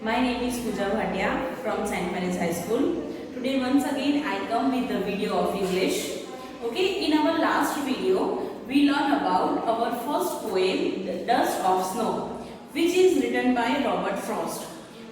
My name is Pooja Bhatia from St. Mary's High School. Today once again I come with the video of English. Okay, in our last video we learned about our first poem, The Dust of Snow, which is written by Robert Frost.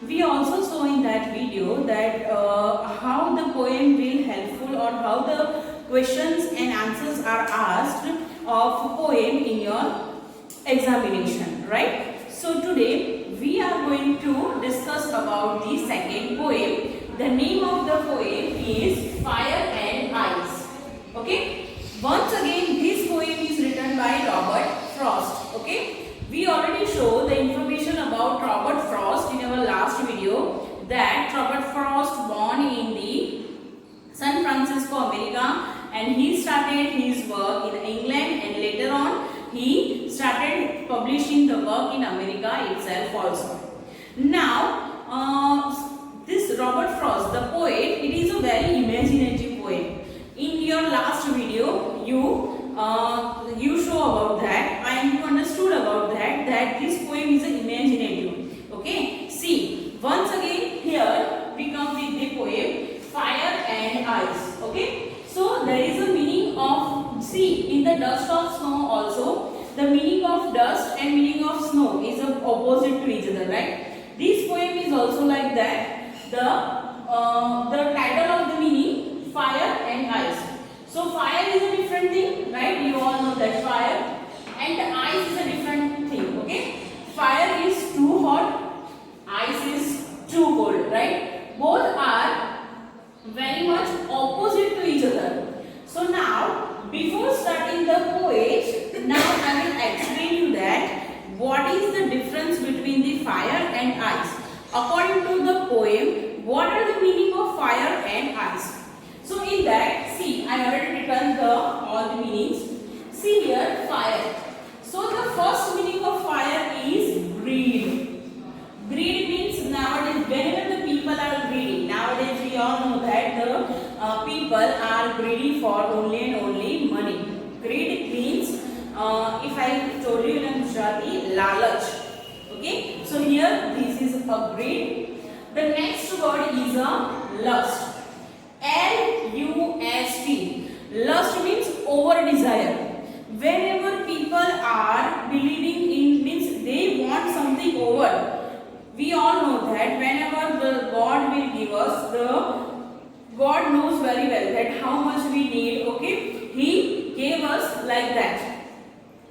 We also saw in that video that how the poem will helpful or how the questions and answers are asked of poem in your examination, right? So today we are going to discuss about the second poem. The name of the poem is Fire and Ice. Okay. Once again, this poem is written by Robert Frost. Okay. We already show the information about Robert Frost in our last video, that Robert Frost born in the San Francisco, America, and he started his work in England, and later on he started publishing the work in America itself also. Now, this Robert Frost, the poet, it is a very imaginative poem. In your last video, you show about that, and you understood about that this poem is imaginative. Okay, see, once again here we come with the poem Fire and Ice. Okay, so there is a meaning of, see, in the dust of snow also, the meaning of dust and meaning of snow is opposite to each other, right? This poem is also like that. The title of the meaning, Fire and Ice. So fire is a different thing, right? You all know that fire, and ice is a different thing. Okay, fire is too hot, ice is too cold, right? Both are very much opposite to each other. So now, before starting the poem, now I will explain you that what is the difference between the fire and ice. According to the poem, what are the meaning of fire and ice? So in that, see, I already written all the meanings. See here, fire. So the first meaning of fire is greed. Greed means nowadays, whenever the people are greedy, nowadays we all know that the people are greedy for only and only money. Greed means, if I told you in Gujarati, lalach. Okay, so here this is a greed. The next word is a lust. L-U-S-T. Lust means over desire. Whenever people are believing in, means they want something over. We all know that whenever the God will give us, God knows very well that how much we need. Okay, He gave us like that.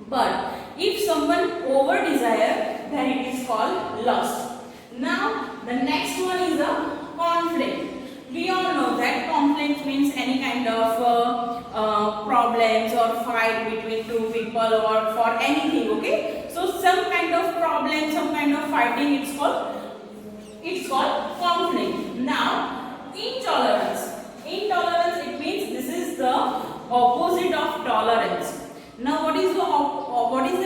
But if someone over desire, then it is called lust. Now the next one is a conflict. We all know that conflict means any kind of problems or fight between two people or for anything. Okay, so some kind of problem, some kind of fighting, it's called conflict. Now intolerance. Intolerance, it means this is the opposite of tolerance. Now what is the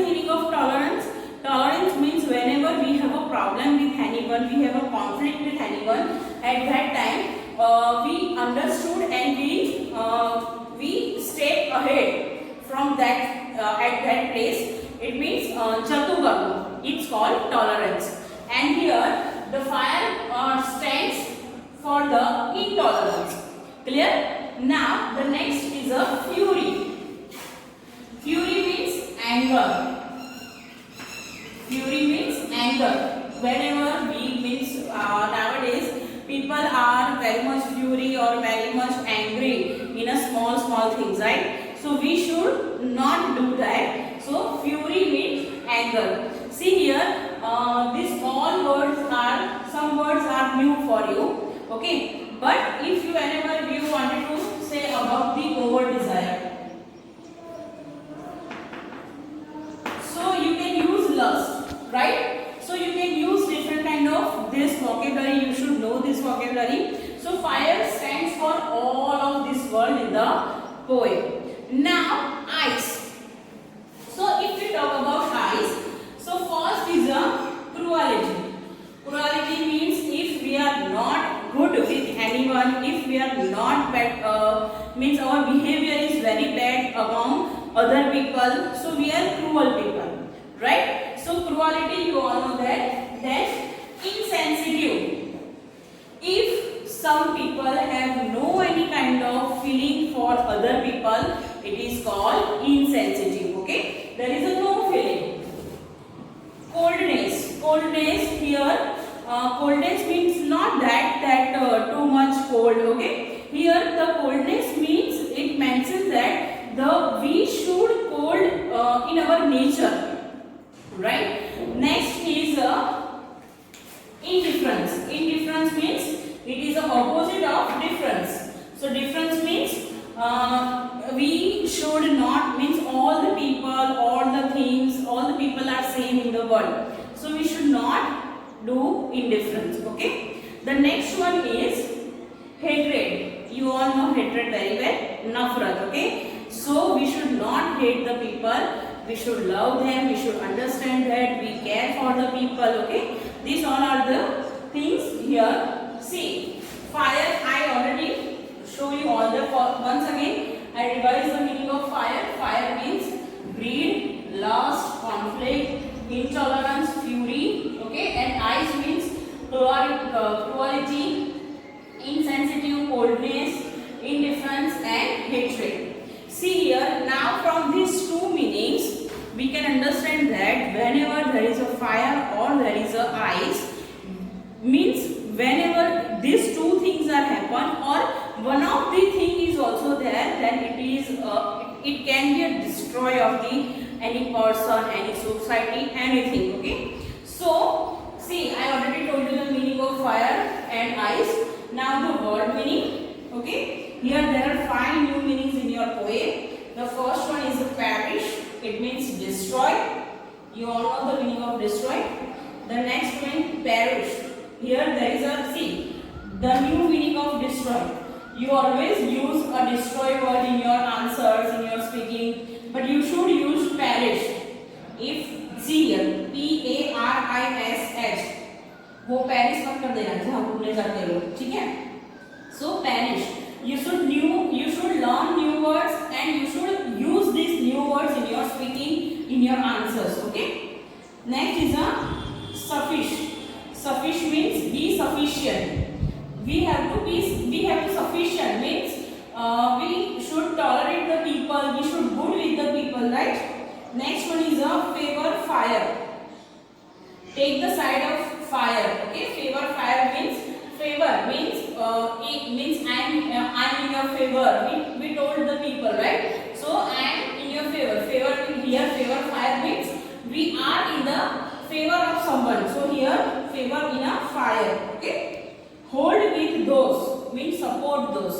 meaning of tolerance? Tolerance means whenever we have a problem with anyone, we have a conflict with anyone, at that time we understood and we stay ahead from that at that place. It means chatugaru. It's called tolerance. And here the fire stands for the intolerance. Clear? Now the next is a fury. Fury means anger. Fury means anger. Whenever we means nowadays people are very much fury or very much angry in a small things, right? So we should not do that. So fury means anger. See here, these all words are, some words are new for you. Okay, but if you whenever you wanted to say about the over desire, so you can use lust, right? So you can use different kind of this vocabulary. You should know this vocabulary. So fire stands for all of this word in the poem. Now ice. So if we talk about ice, so first is a cruelty. Cruelty means if we are not good with anyone, if we are not bad, means our behavior is very bad among other people, so we are cruel people, right? So cruelty, you all know that. Then insensitive. If some people have no any kind of feeling for other people, it is called insensitive. Okay, there is a no feeling. Coldness. Coldness here. Coldness means not that too much cold. Okay, here the coldness means it mentions that we should cold in our nature, right? Next is indifference. Indifference means it is the opposite of difference. So difference means we should not, means all the people, all the things, all the people are same in the world. So we should not do indifference. Okay. The next one is hatred. You all know hatred very well. Nafrat. Okay. So we should not hate the people. We should love them. We should understand that we care for the people. Okay. These all are the things here. See, fire. I already show you all the once again. I revise the meaning of fire. Fire means greed, lust, conflict, intolerance, fury. Okay, and ice means cruelty, insensitive, coldness, indifference, and hatred. See here, now from these two meanings, we can understand that whenever there is a fire or there is a ice, means whenever these two things are happen or one of the thing is also there, then it is it can be a destroy of the any person, any society, anything. Okay. So see, I already told you the meaning of fire and ice. Now the word meaning. Okay. Here there are 5 new meanings in your poem. The first one is perish. It means destroy. You all know the meaning of destroy. The next one perish. Here there is a, see, the new meaning of destroy. You always use a destroy word in your answers, in your speaking, but you should use perish. If see here, P-A-R-I-S-H, वो Paris मत कर देना जहाँ घूमने जाते हो, ठीक है? So perish. You should learn new words and you should use these new words in your speaking, in your answers. Okay. Next is a sufficient. Sufficient means be sufficient. We have to sufficient means we should tolerate the people, we should good with the people, right? Next one is a favor fire. Take the side of fire. Okay, favor fire means favor means it means I'm in your favor. We told the people, right? So I am in your favor. Favor here, favor fire means we are in the favor of someone. So here favor in a fire. Okay. Hold with those means support those.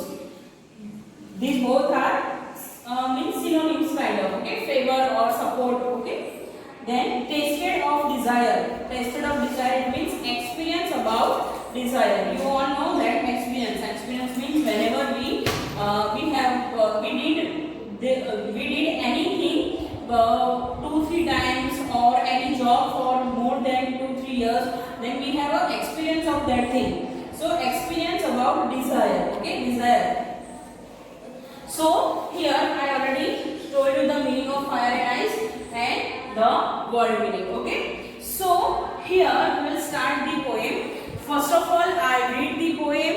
These both are means synonyms kind of. Okay. Favor or support. Okay. Then tasted of desire. Tasted of desire means experience about desire. You all know that experience. Experience means whenever we did anything 2-3 times or any job for more than 2-3 years, then we have an experience of that thing. So experience about desire. Okay, desire. So here I already told you the meaning of fire and ice and the word meaning. Okay. So here we will start the poem. First of all, I read the poem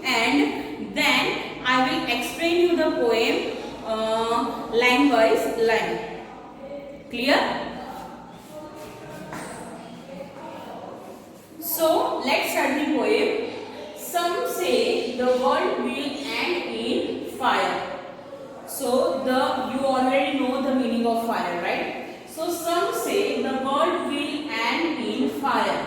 and then I will explain you the poem line wise line. Clear? So let's start the poem. Some say the world will end in fire. So you already know the meaning of fire, right? So some say the world will end in fire.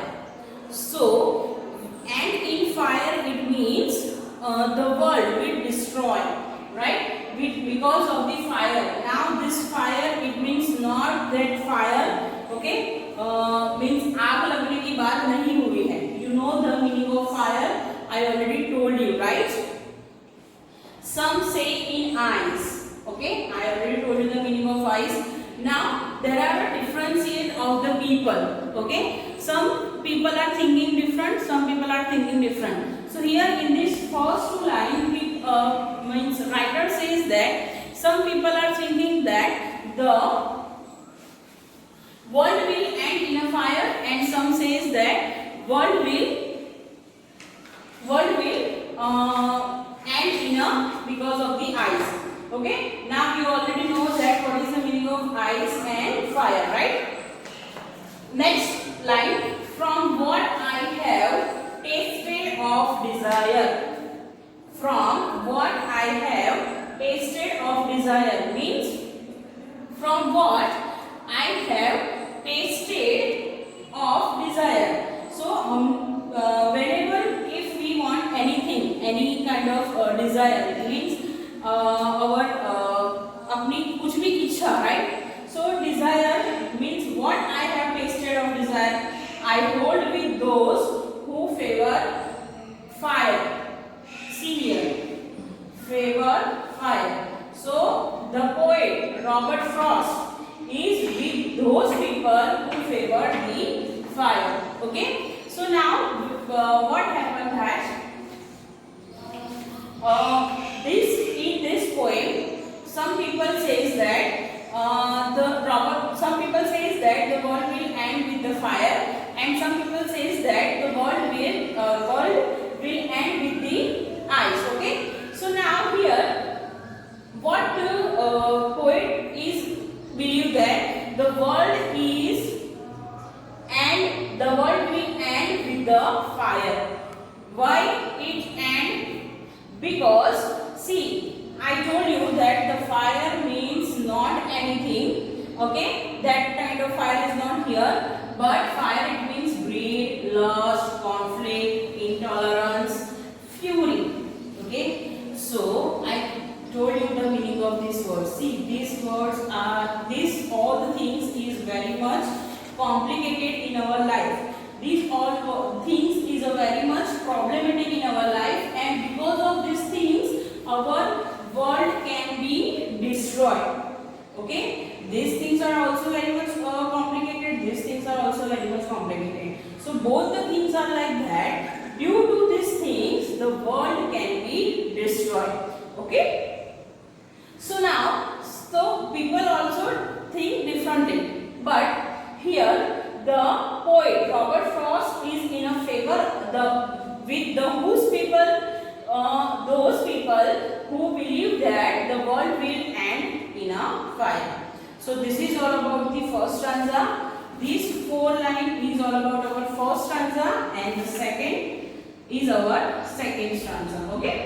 So end in fire, it means the world will destroy, right? Because of the fire. Now this fire, it means not that fire, okay? Means आग लगने की बात नहीं हुई है. You know the meaning of fire. I already told you, right? Some say in ice. Okay, I already told you the meaning of ice. Now there are a differentiate of the people. Okay, some people are thinking different, some people are thinking different. So here in this first two lines, means writer says that some people are thinking that the world will end in a fire, and some says that world will end in a because of the ice. Okay, now you already know that what is the meaning of ice and fire, right? Next line, from what I have tasted of desire. From what I have tasted of desire means from what I have tasted of desire. So whenever if we want anything, any kind of desire, it means our अपनी कुछ भी इच्छा, right? So desire means what I have tasted of desire. I hold with those who favor fire. See here, favor fire. So the poet Robert Frost is with those people who favor the fire. Okay. So now what happened that in this poem, some people says that some people says that the world will end with the fire, and some people says that the world will end with the ice. Okay. So now here, what the poet is believe that the world will end with the fire. Why it end? Because see, I told you that the fire means not anything. Okay, that kind of fire is not here. But fire it means greed, lust, conflict, intolerance, fury. Okay, so I told you the meaning of these words. See, these words are all the things is very much complicated in our life. These all things is a very much problematic in our life, and because of these things, our world can be destroyed. Okay, these things are also very much complicated. These things are also very much complicated. So both the things are like that. Due to these things, the world can be destroyed. Okay. So now, so people also think differently. But here, the poet Robert Frost is in a favor with those people who believe that the world will end in a fire. So this is all about the first stanza. These 4 lines is all about our first stanza, and the second is our second stanza. Okay.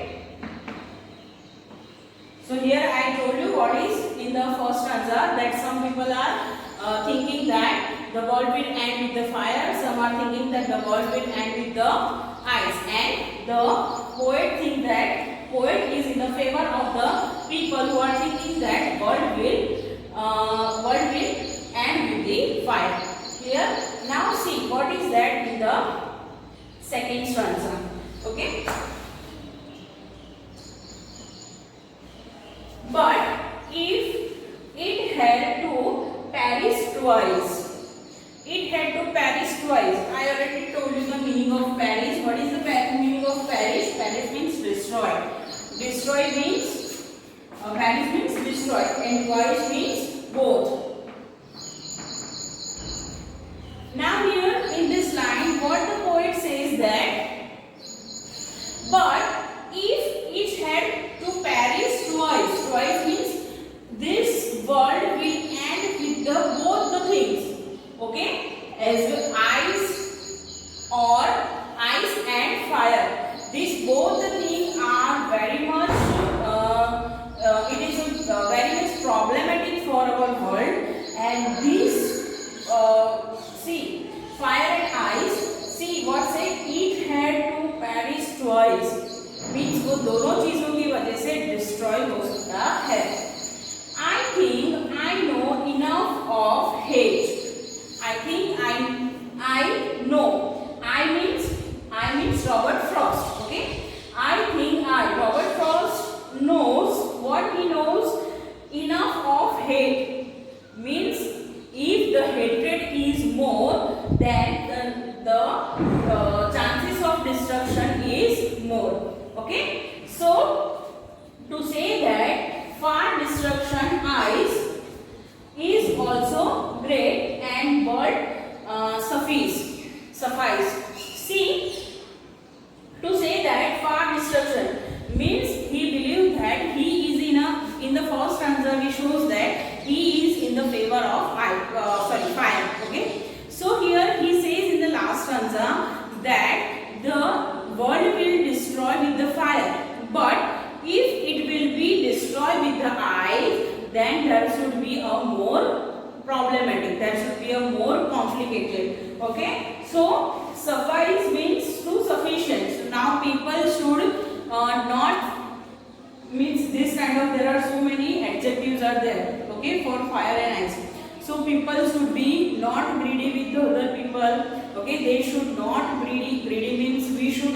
So here I told you what is in the first stanza, that some people are thinking that the world will end with the fire, some are thinking that the world will end with the ice, and the poet think that poet is in the favor of the people who are thinking that world will end with the fire. Here, now see what is that in the second stanza. Okay. But if it had to perish twice, it had to perish twice. I already told you the meaning of perish. What is the meaning of perish? Perish means destroy. Destroy means perish means destroy, and twice means both. Now here in this line, what the poet says that, but if it had to perish twice, twice means this world will end with both the things. Okay, as ice and fire. These both the things are very much. It is very much problematic for our world, and this see fire and ice. See what say it had to perish twice. Means वो दोनों चीजों की वजह से destroy हो सकता है. I think I know enough of hate. I think I know. I means Robert Frost. Okay. I think Robert Frost knows what he knows enough of hate. Means if the hatred is more, then the chances of destruction is more. Okay. So to say that far destruction is also great and but suffice. that the world will destroy with the fire, but if it will be destroyed with the ice, then there should be a more problematic, there should be a more complicated. Okay, so suffice means to sufficient. So now people should not means this kind of, there are so many adjectives are there, okay, for fire and ice. So people should be not greedy with the other people, okay, they should not greedy. Greedy means we should,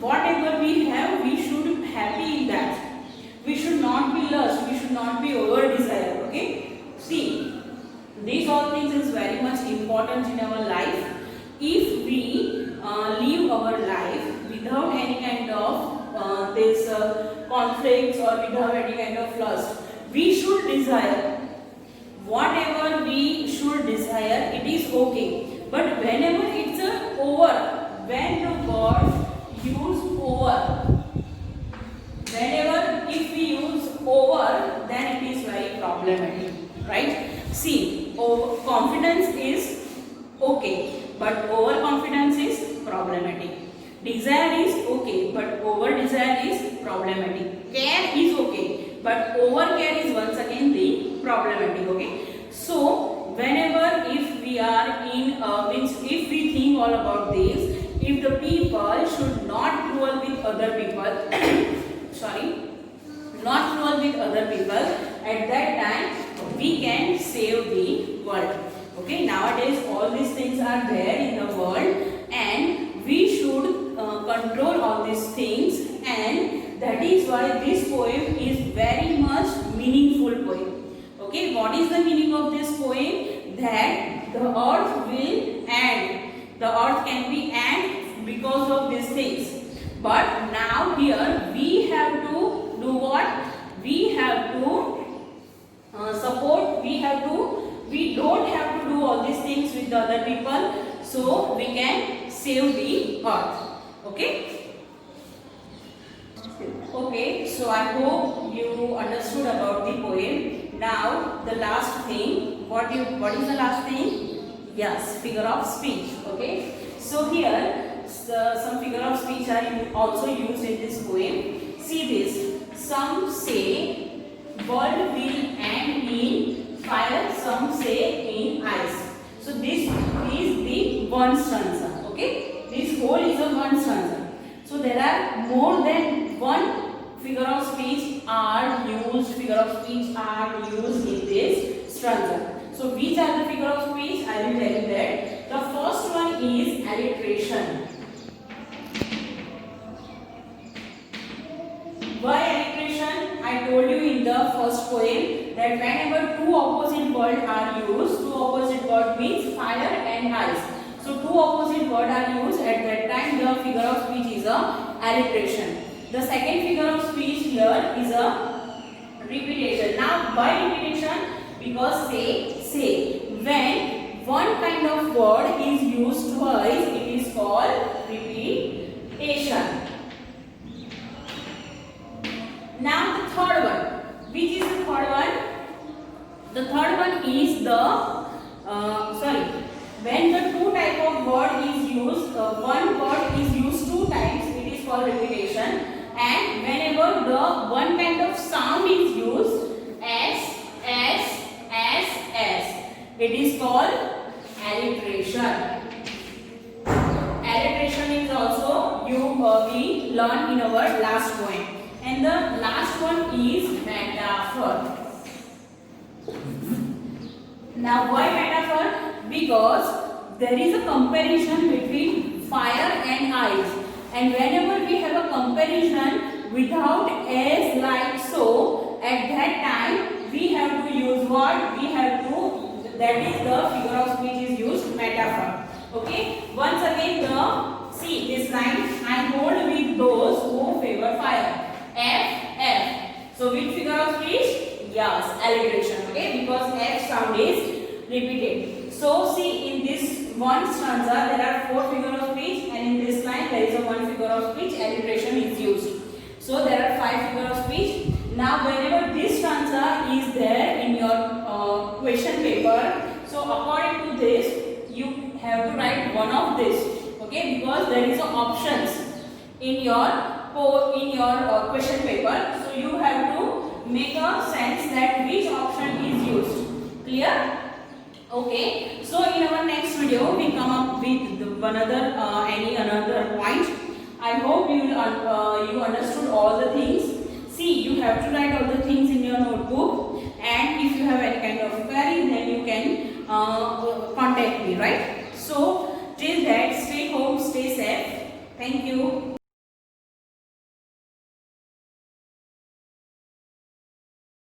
whatever we have, we should be happy in that. We should not be lust, we should not be over desire, okay. See, these all things is very much important in our life. If we live our life without any kind of this conflicts or without any kind of lust, we should desire whatever we should desire, it is okay. But whenever it's over, when the word use over, whenever if we use over, then it is very problematic, right? See, confidence is okay, but overconfidence is problematic. Desire is okay, but over desire is problematic. Care is okay, but over care is once again the problematic. Okay, so whenever if we are in means if we think all about this, if the people should not cruel with other people sorry, not cruel with other people, at that time we can save the world. Okay, nowadays all these things are there in the world, and we should control all these things, and that is why this poem is very much meaningful poem. Okay, what is the meaning of this poem? That the earth will end, the earth can be end because of these things. But now here we have to do what? We have to support, we don't have to do all these things with the other people, so we can save the earth. Okay? Okay, so I hope you understood about the poem. Now the last thing, what is the last thing? Yes, figure of speech. Okay, so here some figure of speech are also used in this poem. See this. Some say world will end in fire, some say in ice. So this is the one stanza. Okay, this whole is a one stanza. So there are more than one figure of speech are used. Figure of speech are used in this stanza. So which are the figure of speech? I will tell you that. The first one is alliteration. Why alliteration? I told you in the first poem that whenever two opposite words are used, two opposite words means fire and ice. So two opposite words are used, at that time the figure of speech is a alliteration. The second figure of speech here is a repetition. Now why repetition? Because say. When one kind of word is used twice, it is called repetition. Now the third one. Which is the third one? The third one is the when the two type of word is used, one word is used two times, it is called repetition. And whenever the one kind of sound is used, s, it is called alliteration. Alliteration is also we learned in our last poem. And the last one is metaphor. Now why metaphor? Because there is a comparison between fire and ice. And whenever we have a comparison without as like so, at that time we have to use what? We have to, that is the figure of speech is used, metaphor. Okay, once again see this line, I hold with those who favor fire. F. So which figure of speech? Yes, alliteration. Okay, because F sound is repeated. So see, in this one stanza there are four figures of speech, and in this line there is a one figure of speech, alliteration is used. So there are five figures of speech. Now whenever this stanza is there in your question paper, so according to this you have to write one of this. Okay, because there is options in your question paper, so you have to make a sense that which option is used. Clear? Okay, so in our next video we come up with another point. I hope you understood all the things. See, you have to write all the things in your notebook, and if you have any kind of query, then you can contact me, right? So till that, stay home, stay safe. Thank you.